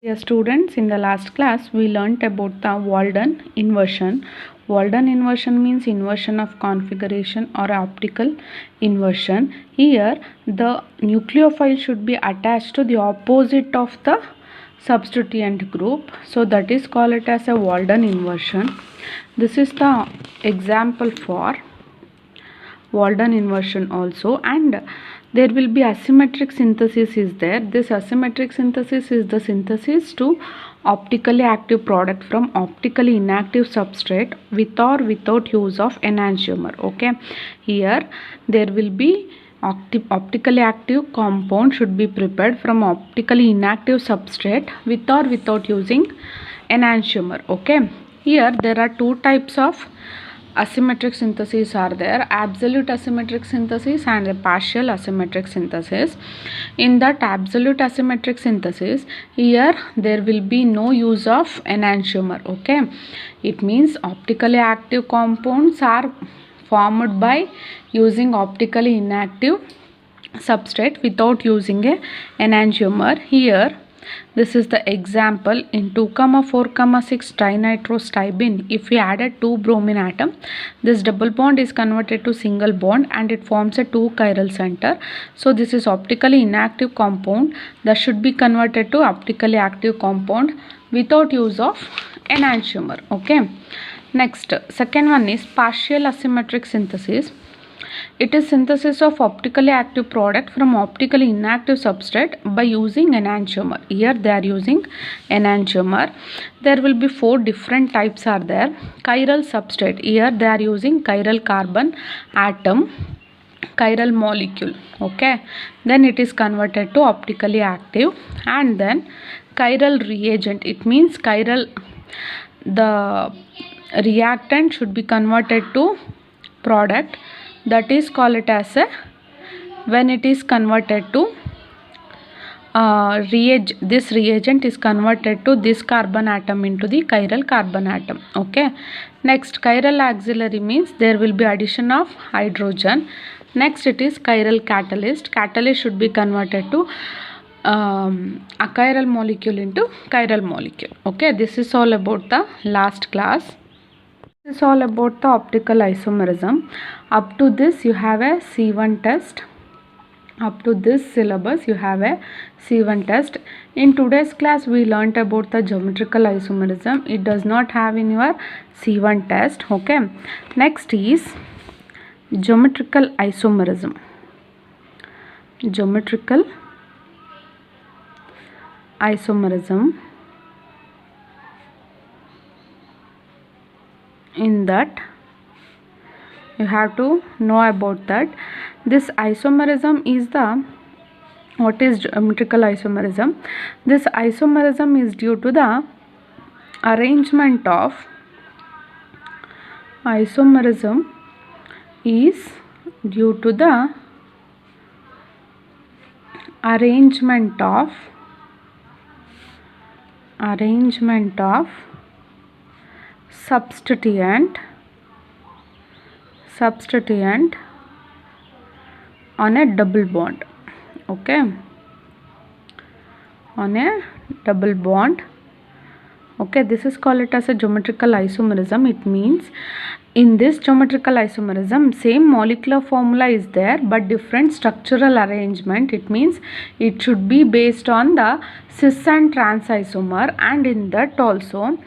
Dear students, in the last class we learnt about the Walden inversion. Walden inversion means inversion of configuration or optical inversion. Here the nucleophile should be attached to the opposite of the substituent group. So that is called it as a Walden inversion. This is the example for Walden inversion also, and there will be asymmetric synthesis is there. This asymmetric synthesis is the synthesis to optically active product from optically inactive substrate with or without use of enantiomer. Okay, here there will be optically active compound should be prepared from optically inactive substrate with or without using enantiomer. Okay, here there are two types of asymmetric synthesis are there: absolute asymmetric synthesis and a partial asymmetric synthesis. In that absolute asymmetric synthesis, here there will be no use of enantiomer. Okay, it means optically active compounds are formed by using optically inactive substrate without using a enantiomer. Here this is the example in 2,4,6 trinitrostibine. If we added 2 bromine atom, this double bond is converted to single bond and it forms a 2 chiral center. So this is optically inactive compound that should be converted to optically active compound without use of enantiomer. Okay. Next, second one is partial asymmetric synthesis. It is synthesis of optically active product from optically inactive substrate by using enantiomer. Here they are using enantiomer. There will be 4 different types are there. Chiral substrate. Here they are using chiral carbon atom, chiral molecule. Okay. Then it is converted to optically active, and then chiral reagent. It means chiral, the reactant should be converted to product. That is called it as a, when it is converted to this reagent is converted to this carbon atom into the chiral carbon atom. Okay. Next, chiral auxiliary means there will be addition of hydrogen. Next, it is chiral catalyst. Catalyst should be converted to a chiral molecule into chiral molecule. Okay. This is all about the last class. This is all about the optical isomerism. Up to this you have a C1 test. Up to this syllabus you have a C1 test. In today's class we learnt about the geometrical isomerism. It does not have in your C1 test. Okay. Next is geometrical isomerism. Geometrical isomerism. In that you have to know about that. This isomerism is the, what is geometrical isomerism? This isomerism is due to the arrangement of, isomerism is due to the arrangement of substituent on a double bond. Okay, on a double bond. Okay, this is called it as a geometrical isomerism. It means in this geometrical isomerism same molecular formula is there but different structural arrangement. It means it should be based on the cis and trans isomer, and in that also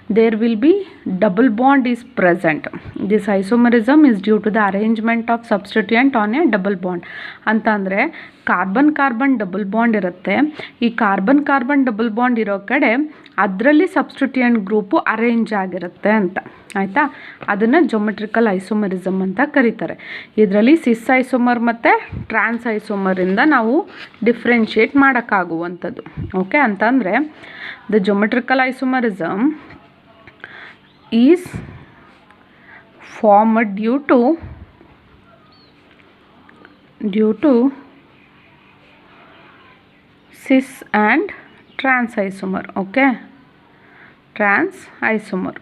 there will be double bond is present. This isomerism is due to the arrangement of substituent on a double bond. ಅಂತಂದರೆ carbon carbon double bond ಇರುತ್ತೆ. ಈ carbon carbon double bond ಇರೋ ಕಡೆ ಅದರಲ್ಲಿ substituent group arrange ಆಗಿರುತ್ತೆ ಅಂತ, ಆಯಿತಾ. ಅದನ್ನು ಜೊಮೆಟ್ರಿಕಲ್ ಐಸೋಮರಿಸಮ್ ಅಂತ ಕರೀತಾರೆ. ಇದರಲ್ಲಿ ಸಿಸ್ ಐಸೋಮರ್ ಮತ್ತು ಟ್ರಾನ್ಸ್ ಐಸೋಮರಿಂದ ನಾವು ಡಿಫ್ರೆನ್ಷಿಯೇಟ್ ಮಾಡೋಕ್ಕಾಗುವಂಥದ್ದು. ಓಕೆ, ಅಂತಂದರೆ the geometrical isomerism is formed due to cis and trans isomer. Okay, trans isomer.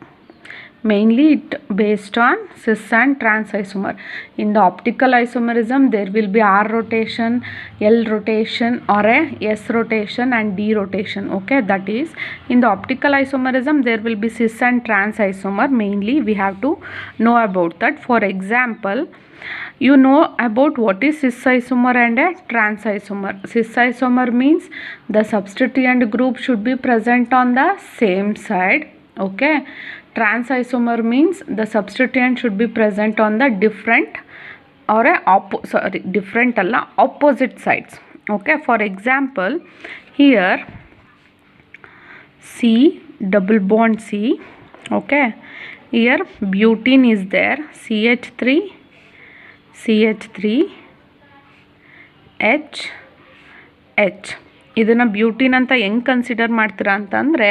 Mainly it based on cis and trans isomer. In the optical isomerism there will be R rotation, L rotation, or a S rotation and D rotation. Okay, that is in the optical isomerism there will be cis and trans isomer. Mainly we have to know about that. For example, you know about what is cis isomer and a trans isomer. Cis isomer means the substituent group should be present on the same side. Okay, trans isomer means the substituent should be present on the different or a different alla opposite sides. Okay, for example, here C double bond C. Okay, here butene is there, CH3 H. ಇದನ್ನು butene ಅಂತ ಹೆಂಗೆ consider ಮಾಡ್ತೀರಾ ಅಂತಂದರೆ,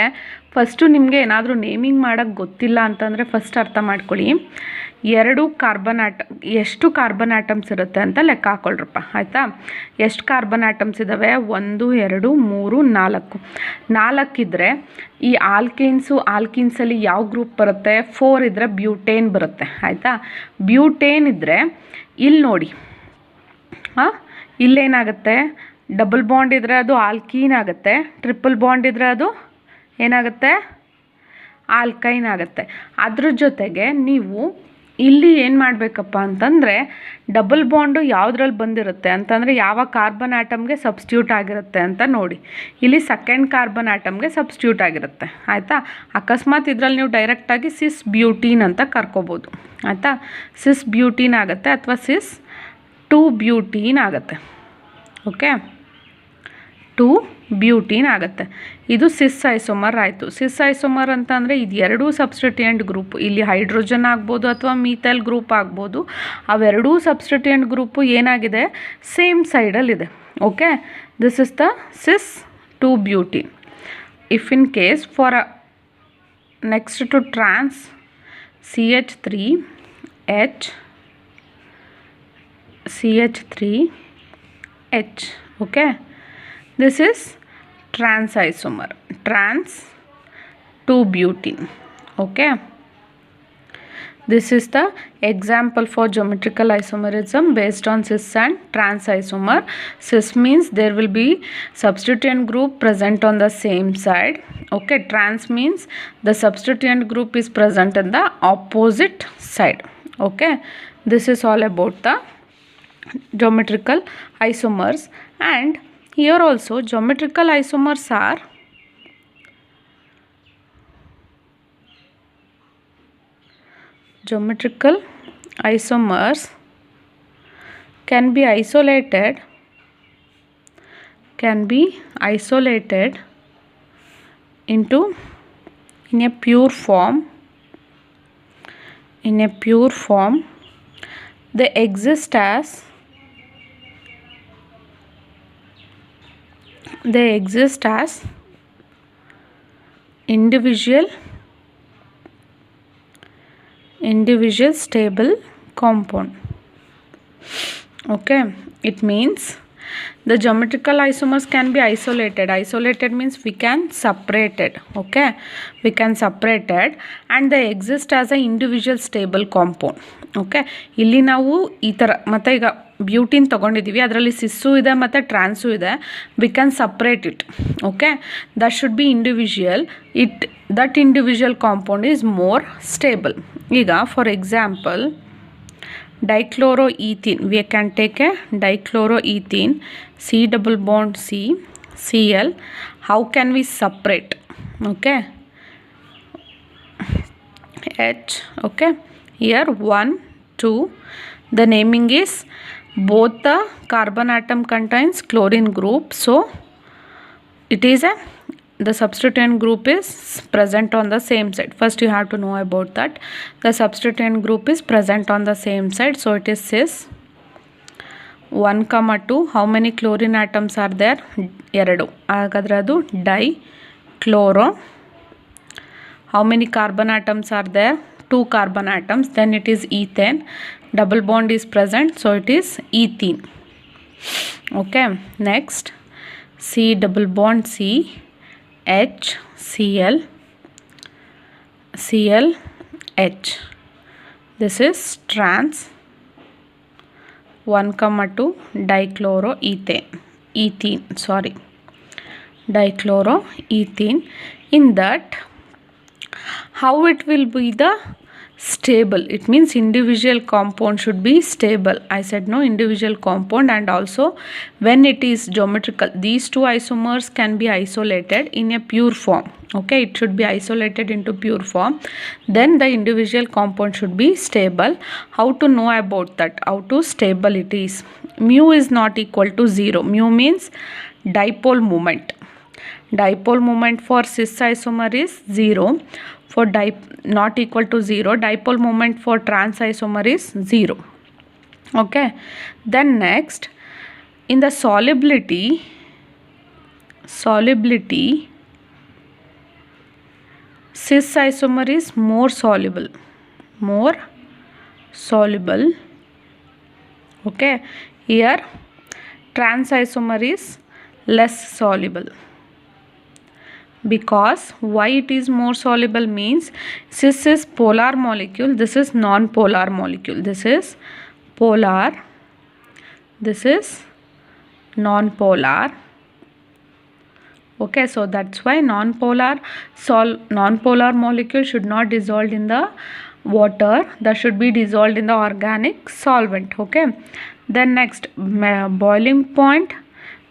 first ನಿಮಗೆ ಏನಾದರೂ naming ಮಾಡೋಕ್ಕೆ ಗೊತ್ತಿಲ್ಲ ಅಂತಂದರೆ ಫಸ್ಟ್ ಅರ್ಥ ಮಾಡ್ಕೊಳ್ಳಿ. ಎಷ್ಟು ಕಾರ್ಬನ್ ಆಟಮ್ಸ್ ಇರುತ್ತೆ ಅಂತ ಲೆಕ್ಕ ಹಾಕೊಳ್ರಪ್ಪ, ಆಯಿತಾ? ಎಷ್ಟು ಕಾರ್ಬನ್ ಆಟಮ್ಸ್ ಇದ್ದಾವೆ? 1 2 3 4 ಇದ್ದರೆ ಈ ಆಲ್ಕಿನ್ಸಲ್ಲಿ ಯಾವ ಗ್ರೂಪ್ ಬರುತ್ತೆ? 4 ಇದ್ದರೆ ಬ್ಯೂಟೇನ್ ಬರುತ್ತೆ, ಆಯಿತಾ? ಬ್ಯೂಟೇನ್ ಇದ್ದರೆ ಇಲ್ಲಿ ನೋಡಿ, ಇಲ್ಲೇನಾಗುತ್ತೆ? ಡಬಲ್ ಬಾಂಡ್ ಇದ್ದರೆ ಅದು ಆಲ್ಕೀನ್ ಆಗುತ್ತೆ, ಟ್ರಿಪಲ್ ಬಾಂಡ್ ಇದ್ದರೆ ಅದು ಏನಾಗುತ್ತೆ? ಆಲ್ಕೈನ್ ಆಗುತ್ತೆ. ಅದ್ರ ಜೊತೆಗೆ ನೀವು ಇಲ್ಲಿ ಏನು ಮಾಡಬೇಕಪ್ಪ ಅಂತಂದರೆ, ಡಬಲ್ ಬಾಂಡು ಯಾವುದ್ರಲ್ಲಿ ಬಂದಿರುತ್ತೆ ಅಂತಂದರೆ ಯಾವ ಕಾರ್ಬನ್ ಆಟಮ್ಗೆ ಸಬ್ಸ್ಟ್ಯೂಟ್ ಆಗಿರುತ್ತೆ ಅಂತ ನೋಡಿ. ಇಲ್ಲಿ ಸೆಕೆಂಡ್ ಕಾರ್ಬನ್ ಆಟಮ್ಗೆ ಸಬ್ಸ್ಟ್ಯೂಟ್ ಆಗಿರುತ್ತೆ, ಆಯಿತಾ? ಅಕಸ್ಮಾತ್ ಇದರಲ್ಲಿ ನೀವು ಡೈರೆಕ್ಟಾಗಿ ಸಿಸ್ ಬ್ಯೂಟೀನ್ ಅಂತ ಕರ್ಕೋಬೋದು, ಆಯಿತಾ? ಸಿಸ್ ಬ್ಯೂಟೀನ್ ಆಗುತ್ತೆ ಅಥವಾ ಸಿಸ್ 2 ಬ್ಯೂಟೀನ್ ಆಗುತ್ತೆ. ಓಕೆ, 2 ಬ್ಯೂಟೀನ್ ಆಗುತ್ತೆ. ಇದು ಸಿಸ್ ಐಸೋಮರ್ ಆಯಿತು. ಸಿಸ್ ಐಸೋಮರ್ ಅಂತ ಅಂದರೆ ಇದು ಎರಡೂ ಸಬ್ಸ್ಟಿಟ್ಯೂಯೆಂಟ್ ಗ್ರೂಪ್, ಇಲ್ಲಿ ಹೈಡ್ರೋಜನ್ ಆಗ್ಬೋದು ಅಥವಾ ಮೀಥೈಲ್ ಗ್ರೂಪ್ ಆಗ್ಬೋದು. ಅವೆರಡೂ ಸಬ್ಸ್ಟಿಟ್ಯೂಯೆಂಟ್ ಗ್ರೂಪು ಏನಾಗಿದೆ? ಸೇಮ್ ಸೈಡಲ್ಲಿದೆ. Okay, this is the cis 2 butene. If in case for next to trans CH3H. Okay, this is trans isomer, trans 2 butene. Okay, this is the example for geometrical isomerism based on cis and trans isomer. Cis means there will be substituent group present on the same side. Okay, trans means the substituent group is present in the opposite side. Okay, this is all about the geometrical isomers. And here also geometrical isomers can be isolated into in a pure form. They exist as individual stable compound. Okay, it means the geometrical isomers can be isolated means we can separate it. Okay, we can separate it and they exist as a individual stable compound. Okay, ಇಲ್ಲಿ ನಾವು ಈ ಥರ ಮತ್ತು ಈಗ butene ತೊಗೊಂಡಿದ್ದೀವಿ, ಅದರಲ್ಲಿ ಸಿಸ್ಸು ಇದೆ ಮತ್ತು ಟ್ರಾನ್ಸು ಇದೆ. We can separate it. Okay, that should be individual. That individual compound is more stable. ಈಗ for example dichloroethene, we can take a dichloroethene, C double bond C, Cl. How can we separate? Okay, H. Okay, here 1 2, the naming is both the carbon atom contains chlorine group, so it is the substituent group is present on the same side. First you have to know about that. The substituent group is present on the same side, so it is cis 1, 2. How many chlorine atoms are there? 2. ಹಾಗಾದರೆ ಅದು dichloro. How many carbon atoms are there? 2 carbon atoms. Then it is ethane. Double bond is present, so it is ethene. Okay, next C double bond C, H, Cl, H. This is trans 1,2 dichloroethene. In that, how it will be the stable? It means individual compound should be stable. I said no individual compound, and also when it is geometrical, these two isomers can be isolated in a pure form. Okay, it should be isolated into pure form. Then the individual compound should be stable. How to know about that? How to stable it is? Mu is not equal to 0. Mu means dipole moment. Dipole moment for cis isomer is 0. For not equal to 0. Dipole moment for trans isomer is 0. Okay. Then next, in the solubility, cis isomer is more soluble. Okay. Here trans isomer is less soluble. Because why it is more soluble means cis is polar molecule, this is non-polar molecule. This is polar, this is non-polar. Okay, so that's why non-polar molecule should not dissolve in the water, that should be dissolved in the organic solvent. Okay, then next, boiling point,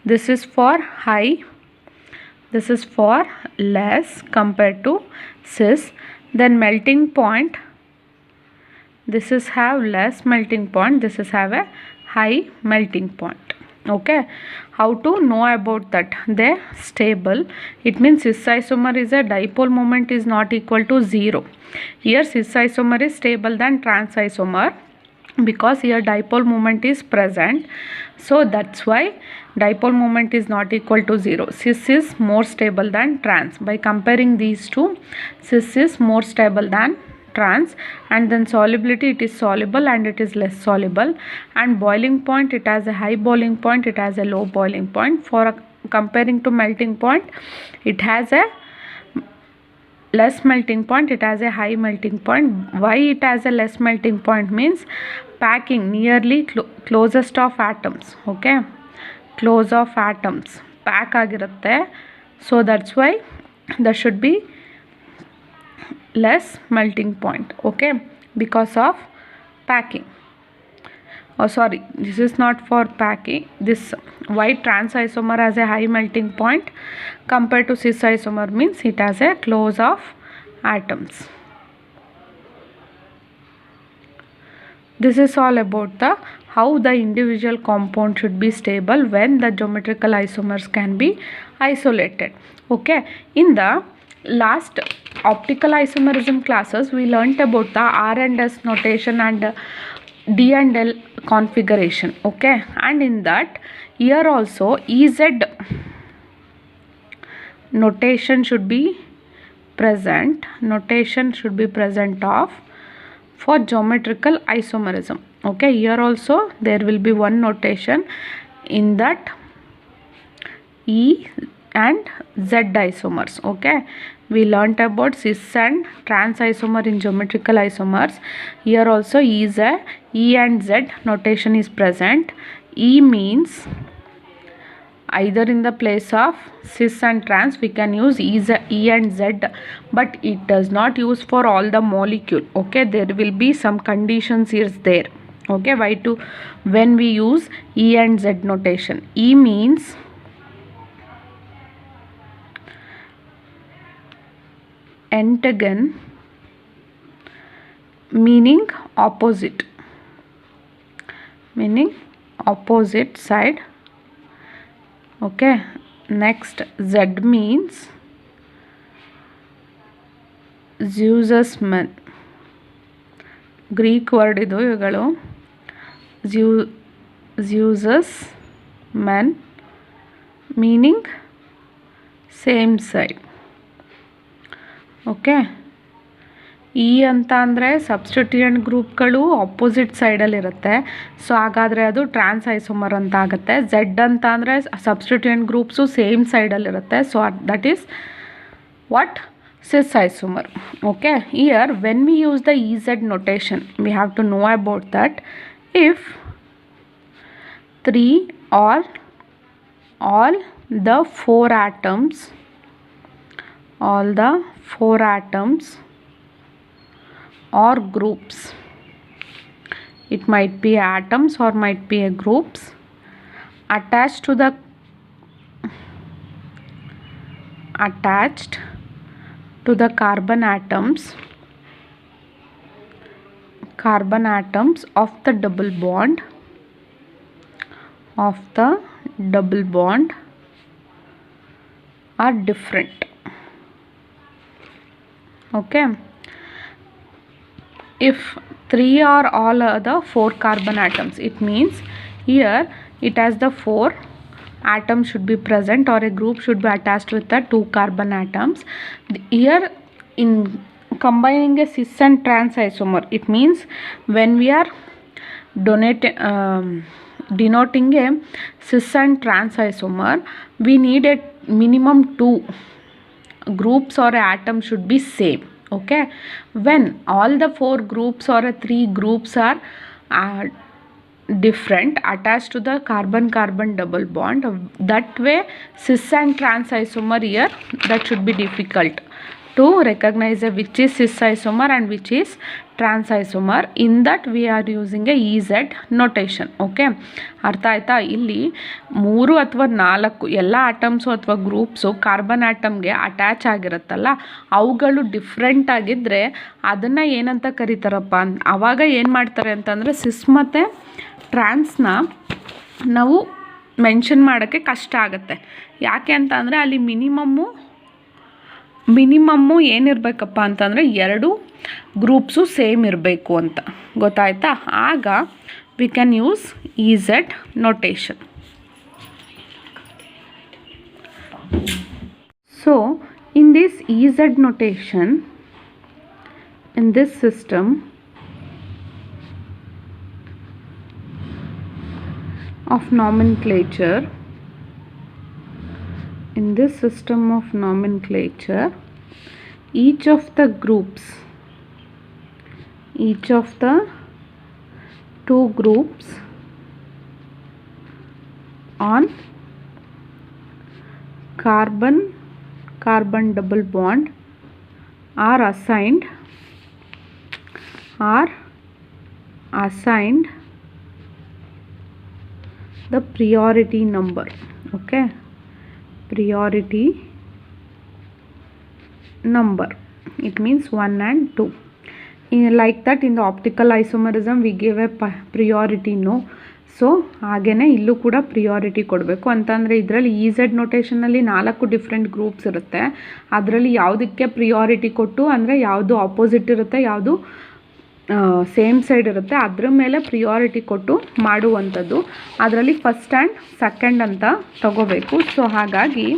this is for high, this is for less compared to cis. Then melting point, this is have less melting point, this is have a high melting point. Okay, how to know about that? They stable. It means cis isomer is a dipole moment is not equal to 0. Here cis isomer is stable than trans isomer because here dipole moment is present. So that's why dipole moment is not equal to 0. Cis is more stable than trans. By comparing these two, cis is more stable than trans. And then solubility, it is soluble and it is less soluble. And boiling point, it has a high boiling point, it has a low boiling point. For comparing to melting point, it has a less melting point, it has a high melting point. Why it has a less melting point means packing nearly closest of atoms. Okay, close of atoms pack ಆಗಿರುತ್ತೆ. So that's why there should be less melting point. Okay, because of packing. Oh sorry, this is not for packing. This white trans isomer has a high melting point compared to cis isomer means it has a close of atoms. This is all about the how the individual compound should be stable when the geometrical isomers can be isolated. Okay, in the last optical isomerism classes we learnt about the R and S notation and D and L configuration. Okay, and in that here also EZ notation should be present. Notation should be present of for geometrical isomerism. Okay, here also there will be one notation in that E and Z isomers. Okay, we learnt about cis and trans isomer in geometrical isomers. Here also E and Z notation is present. E means either in the place of cis and trans we can use E and Z, but it does not use for all the molecule. Okay, there will be some conditions is there. Okay, why to when we use E and Z notation? E means antagon, meaning opposite side. Okay, next Z means Zeus's men. Greek word idu ivugalu. Zeus's men meaning same side. Okay, E ಅಂತ ಅಂದರೆ substituent ಗ್ರೂಪ್ಗಳು opposite ಸೈಡಲ್ಲಿರುತ್ತೆ. So ಹಾಗಾದರೆ ಅದು trans isomer ಅಂತ ಆಗುತ್ತೆ. Z ಅಂತ ಅಂದರೆ ಸಬ್ಸ್ಟಿಟ್ಯೂಯೆಂಟ್ ಗ್ರೂಪ್ಸು ಸೇಮ್ ಸೈಡಲ್ಲಿರುತ್ತೆ. So that is what cis isomer. Okay, here when we use the Ez notation, we have to know about that. If all the four atoms or groups, it might be atoms or might be groups, attached to the carbon atoms of the double bond are different. Okay, if 3 or all other 4 carbon atoms, it means here it has the 4 atoms should be present, or a group should be attached with the 2 carbon atoms. Here in combining a cis and trans isomer, it means when we are denoting a cis and trans isomer, we need a minimum 2 groups or atoms should be same. Okay, when all the 4 groups or 3 groups are different, attached to the carbon double bond, that way cis and trans isomer, here that should be difficult to recognize which is cis isomer and which is trans isomer. In that we are using a Ez notation. Okay, ಅರ್ಥ ಆಯ್ತಾ? ಇಲ್ಲಿ 3 ಅಥವಾ 4 ಎಲ್ಲ atoms ಅಥವಾ groups carbon ಆಟಮ್ಗೆ attach ಆಗಿರುತ್ತಲ್ಲ, ಅವುಗಳು different ಆಗಿದ್ದರೆ ಅದನ್ನು ಏನಂತ ಕರೀತಾರಪ್ಪ ಆವಾಗ ಏನು ಮಾಡ್ತಾರೆ ಅಂತಂದರೆ ಸಿಸ್ ಮತ್ತು ಟ್ರಾನ್ಸ್ನ ನಾವು ಮೆನ್ಷನ್ ಮಾಡೋಕ್ಕೆ ಕಷ್ಟ ಆಗುತ್ತೆ. ಯಾಕೆ ಅಂತ ಅಂದರೆ ಅಲ್ಲಿ ಮಿನಿಮಮ್ಮು ಏನಿರಬೇಕಪ್ಪ ಅಂತಂದರೆ 2 ಗ್ರೂಪ್ಸು ಸೇಮ್ ಇರಬೇಕು ಅಂತ. ಗೊತ್ತಾಯ್ತಾ? ಆಗ we can use Ez notation. So in this Ez notation, in this system of nomenclature, each of the 2 groups on carbon double bond are assigned the priority number. Okay, priority number, it means 1 and 2. Like that in the optical isomerism we gave a priority no. So ಹಾಗೇ ಇಲ್ಲೂ ಕೂಡ priority ಕೊಡಬೇಕು ಅಂತಂದರೆ ಇದರಲ್ಲಿ Ez ನೋಟೇಷನಲ್ಲಿ 4 different groups ಇರುತ್ತೆ. ಅದರಲ್ಲಿ ಯಾವುದಕ್ಕೆ priority ಕೊಟ್ಟು, ಅಂದರೆ ಯಾವುದು ಆಪೋಸಿಟ್ ಇರುತ್ತೆ, ಯಾವುದು ಸೇಮ್ ಸೈಡ್ ಇರುತ್ತೆ, ಅದ್ರ ಮೇಲೆ ಪ್ರಿಯಾರಿಟಿ ಕೊಟ್ಟು ಮಾಡುವಂಥದ್ದು. ಅದರಲ್ಲಿ ಫಸ್ಟ್ ಆ್ಯಂಡ್ ಸೆಕೆಂಡ್ ಅಂತ ತಗೋಬೇಕು. ಸೊ ಹಾಗಾಗಿ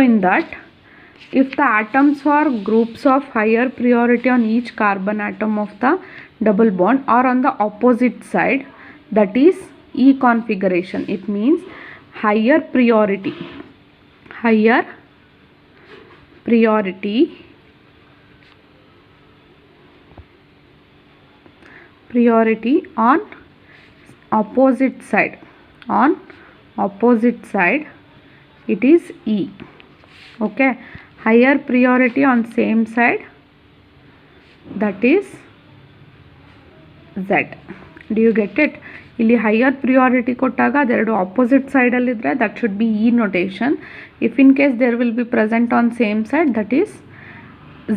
in that, if the atoms or groups of higher priority on each carbon atom of the double bond or on the opposite side, that is E configuration, it means higher priority on opposite side, it is E. Okay, higher priority on same side, that is Z. Do you get it? ಇಲ್ಲಿ higher priority ಕೊಟ್ಟಾಗ ಅದೆರಡು opposite ಸೈಡಲ್ಲಿದ್ದರೆ that should be E notation. If in case there will be present on same side, that is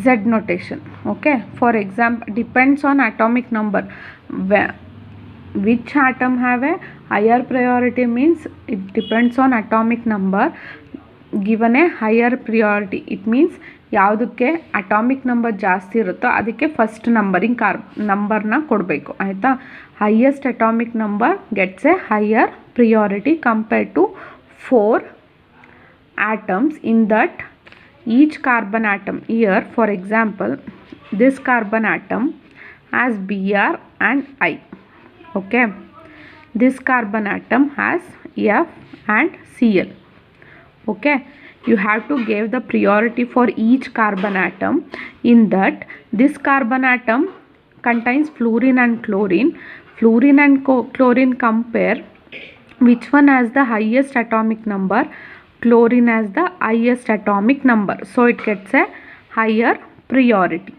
Z notation. Okay, for example depends on atomic number. Which atom have a higher priority means it depends on atomic number given a higher priority. It means ಯಾವುದಕ್ಕೆ atomic number ಜಾಸ್ತಿ ಇರುತ್ತೋ ಅದಕ್ಕೆ first ನಂಬರ್ನ ಕೊಡಬೇಕು. ಆಯಿತಾ? Highest atomic number gets a higher priority compared to 4 atoms in that each carbon atom. Here for example, this carbon atom has Br and I. Okay, this carbon atom has F and Cl. Okay, you have to give the priority for each carbon atom. In that, this carbon atom contains fluorine and chlorine. Fluorine and chlorine compare which one has the highest atomic number. Chlorine has the highest atomic number, so it gets a higher priority.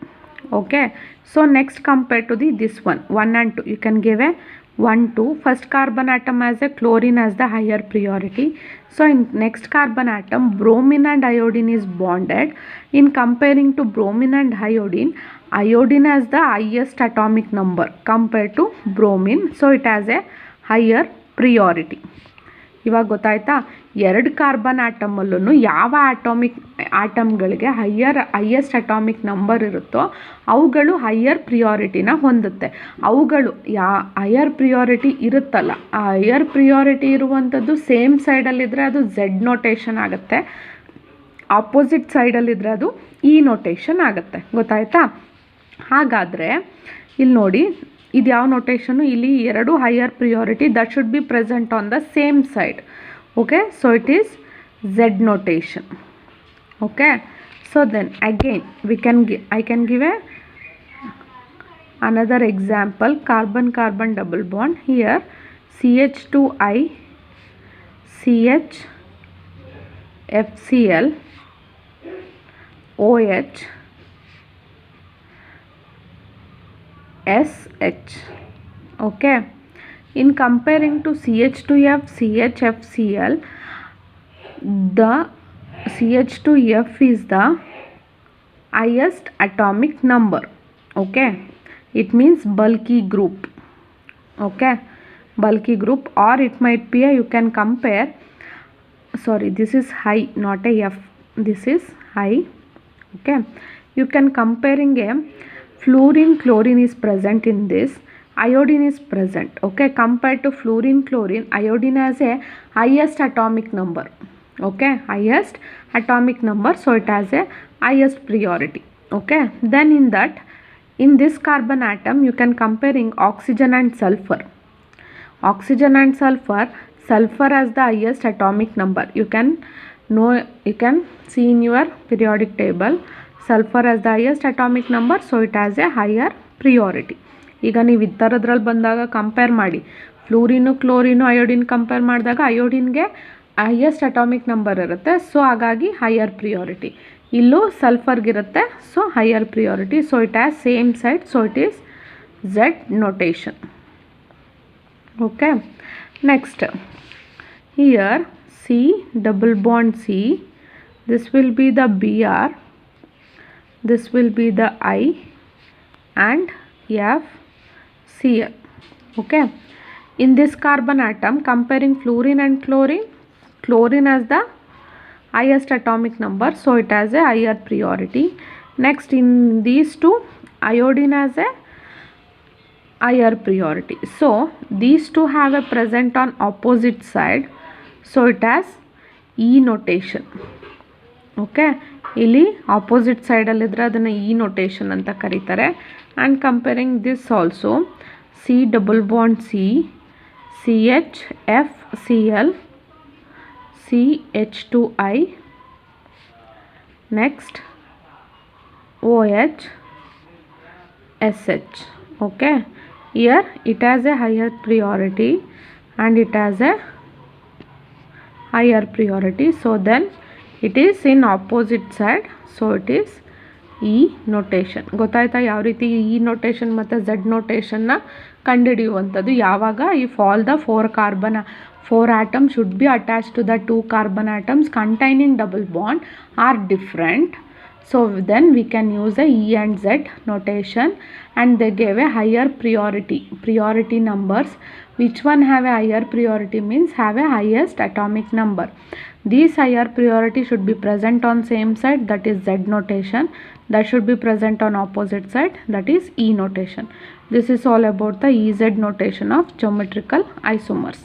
Okay, so next compare to the this one 1 and 2, you can give a 1 2. First carbon atom has a chlorine has the higher priority. So in next carbon atom, bromine and iodine is bonded. In comparing to bromine and iodine, iodine has the highest atomic number compared to bromine, so it has a higher priority. ಇವಾಗ ಗೊತ್ತಾಯ್ತಾ, ಎರಡು carbon ಆಟಮಲ್ಲೂ ಯಾವ ಆಟಮ್ಗಳಿಗೆ highest atomic number ಇರುತ್ತೋ ಅವುಗಳು higher ಪ್ರಿಯಾರಿಟಿನ ಹೊಂದುತ್ತೆ. ಅವುಗಳು higher priority ಇರುತ್ತಲ್ಲ, ಆ higher priority ಇರುವಂಥದ್ದು ಸೇಮ್ ಸೈಡಲ್ಲಿದ್ದರೆ ಅದು ಝೆಡ್ ನೋಟೇಷನ್ ಆಗುತ್ತೆ, ಆಪೋಸಿಟ್ ಸೈಡಲ್ಲಿದ್ದರೆ ಅದು ಇ ನೋಟೇಷನ್ ಆಗುತ್ತೆ. ಗೊತ್ತಾಯ್ತಾ? ಹಾಗಾದರೆ ಇಲ್ಲಿ ನೋಡಿ, ಇದು ಯಾವ ನೋಟೇಷನು, ಇಲ್ಲಿ ಎರಡು higher priority that should be present on the same side. Okay, so it is Z notation. Okay, so then again I can give another example. Carbon double bond. Here CH2I CH FCl OH SH. Okay, in comparing to CH2F CHFCl, the CH2F is the highest atomic number. Okay, it means bulky group. Okay, bulky group, or it might be you can compare, sorry, this is high, not a F, this is high. Okay, you can comparing a fluorine chlorine is present in this, iodine is present. Okay, compared to fluorine chlorine, iodine has a highest atomic number. Okay, highest atomic number, so it has a highest priority. Okay, then in this carbon atom you can comparing oxygen and sulfur. Oxygen and sulfur has the highest atomic number. You can see in your periodic table, sulfur has the highest atomic number, so it has a higher priority. ಈಗ ನೀವು ಈ ಥರದ್ರಲ್ಲಿ ಬಂದಾಗ compare ಮಾಡಿ, ಫ್ಲೂರಿನು chlorine iodine compare ಮಾಡಿದಾಗ ಅಯೋಡಿನ್ಗೆ highest atomic number ಇರುತ್ತೆ, so ಹಾಗಾಗಿ higher priority. ಇಲ್ಲೂ ಸಲ್ಫರ್ಗಿರುತ್ತೆ, so higher priority. So it has same side, so it is Z notation. Okay, next here C double bond C, this will be the Br, this will be the I and FCl. Okay, in this carbon atom comparing fluorine and chlorine has the highest atomic number, so it has a higher priority. Next, in these two, iodine has a higher priority. So these two have a present on opposite side, so it has E notation. Okay, ಇಲ್ಲಿ opposite ಸೈಡಲ್ಲಿದ್ದರೆ ಅದನ್ನು E notation ಅಂತ ಕರೀತಾರೆ. And comparing this also C double bond C CHFCl CH2I, next OH SH. Okay, here it has a higher priority and it has a higher priority, so then it is in opposite side, so it is E notation. ಗೊತ್ತಾಯ್ತಾ ಯಾವ ರೀತಿ E notation ಮತ್ತು Z notationನ ಕಂಡುಹಿಡಿಯುವಂಥದ್ದು? ಯಾವಾಗ if all the four atoms should be attached to the 2 carbon atoms containing double bond are different, so then we can use a E and Z notation, and they gave a higher priority numbers. Which one have a higher priority means have a highest atomic number. These higher priority should be present on same side, that is Z notation. That should be present on opposite side, that is E notation. This is all about the EZ notation of geometrical isomers.